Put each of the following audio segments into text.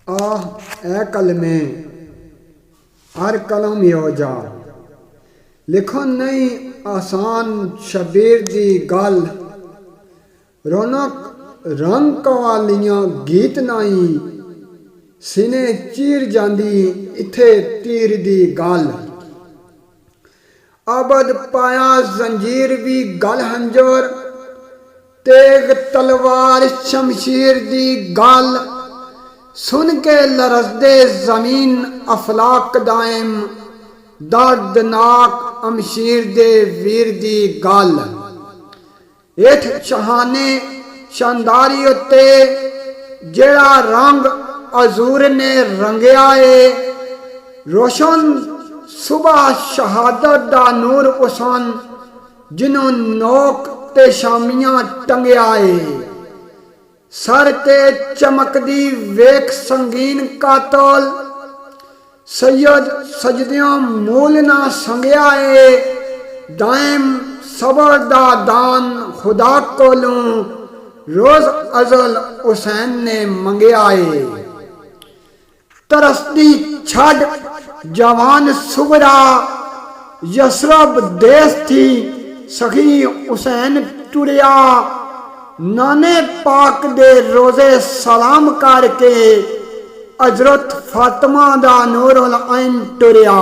आह ए कलमे हर कलम योजा लिखो नहीं आसान शबीर दी गल रौनक रंग कवालियां गीत नाई सीने चीर जांदी इथे तीर दी गल अबद पाया जंजीर भी गल हंजर तेग तलवार शमशीर दी गल सुन के लरसदे जमीन अफलाक दायम दर्दनाक अमशीर दे वीर दी गल एठ चहाने शानदारी उत्ते जेड़ा रंग अजूर ने रंगया है रोशन सुबह शहादत दा नूर उसन जिन्हों नोक ते शामियां टंगया है सर ते चमकदी वेख संगीन कातल सैयद सजदियों मूल ना संगया है दायम सबर दा दान खुदा कोलों रोज अजल हुसैन ने मंगया है तरसदी छड़ जवान सुगरा यसरब देश थी सखी हुसैन टुरिया नाने पाक दे रोजे सलाम करके हजरत फातिमा दा नूरुल ऐन टुरिया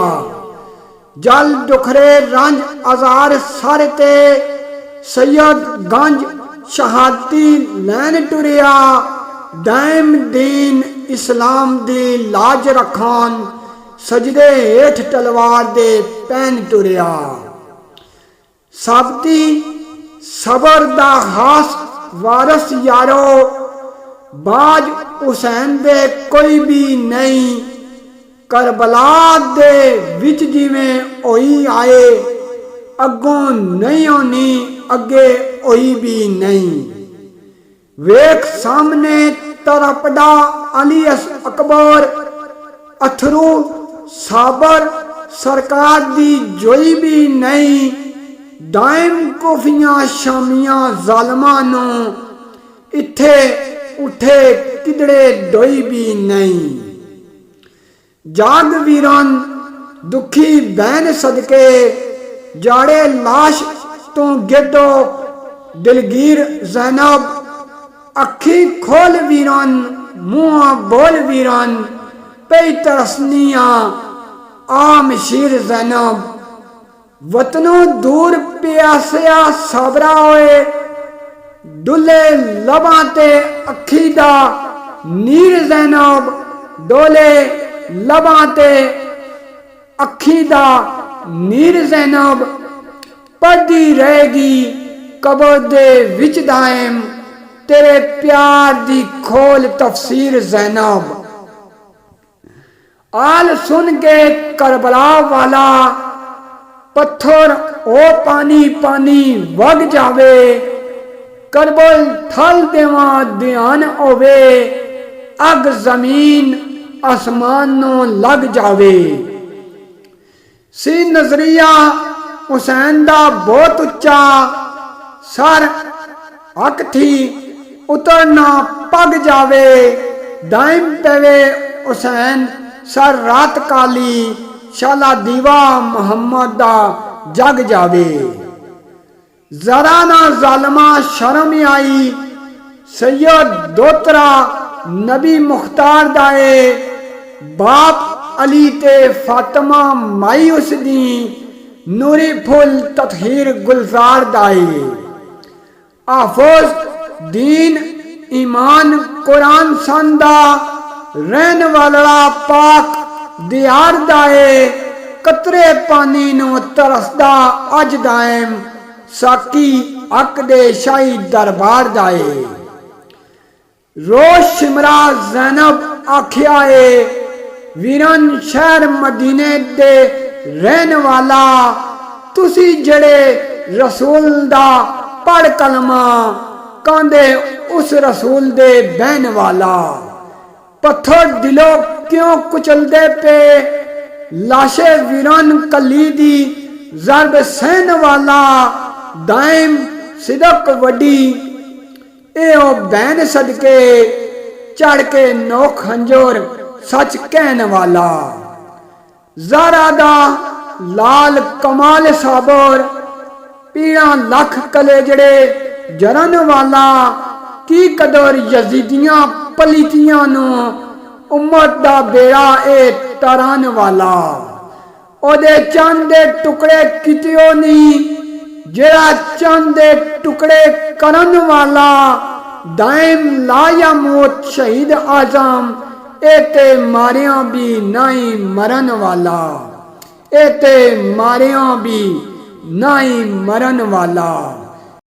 जल दुखरे रंज अजार सर ते सैयद गंज शहादती लैन टुरिया दायम दीन इस्लाम दी लाज रखान सजदे हेठ तलवार दे पैन टुरिया सबदी सबर दा खास वारस यारो बाज हुसैन दे कोई भी नहीं करबला दे विच जिवें होई आए अगों नहीं होनी अगे होई भी नहीं वेख सामने तरपड़ा अली अकबर अथरू साबर सरकार दी जोई भी नहीं दायम कोफियां शामियां जालमां नू इथे उठे किदड़े डोई भी नहीं जाग वीरन दुखी बहन सदके जाड़े लाश तो गेडो दिलगीर जैनब अखी खोल वीरन मुंह बोल वीरन पे तरसनिया आम शीर जैनब वतनों दूर प्यासिया सबरा होए डुले लबाते अखीदा नीर जैनब डोले लबाते अखीदा नीर जैनब पढ़दी रहेगी कबर दे विच दायम तेरे प्यार दी खोल तफसीर जैनब आल सुन के करबला वाला पत्थर ओ पानी पानी वग जावे करबल थल देवा ध्यान होवे अग जमीन आसमानों लग जावे सी नजरिया हुसैन दा बहुत उच्चा सर हक थी उतरना पग जावे दाइम पेवे हुसैन सर रात काली शाला दीवा मोहम्मद दा जग जावे जरा ना जालमा शर्म आई सैयद दोतरा नबी मुख्तार दाए बाप अली ते फातिमा माई उसदी नूरी फुल ततहीर गुलजार दाए आफोज दीन ईमान कुरान संदा रहन वाला पाक दियार दाए कतरे पानी नो तरसदा अज दायम साकी अक दे शाही दरबार दाए रोज शिमरा जैनब आखिया है वीरन शहर मदीने दे रहन वाला तुसी जड़े रसूल दा पढ़ कलमा कांदे उस रसूल दे बहन वाला पत्थर दिलो क्यों कुचलदे पे लाशे वीरन कली दी जरब सहन वाला दायम सिदक वडी ए ओ बैन सदके चढ़ के नो खंजोर सच कहन वाला। ज़ारा दा लाल कमाल साबोर पीड़ा लख कलेजड़े जरन वाला। की कदर यजीदियां पलीतियां नू उम्मत दा बेड़ा ए तरन वाला। ओदे चंद दे टुकड़े कितियो नी जेड़ा चंद दे टुकड़े करन वाला। दाइम लाया मौत शहीद आजम एते मारिया भी नहीं मरन वाला। एते मारिया भी नहीं मरन वाला।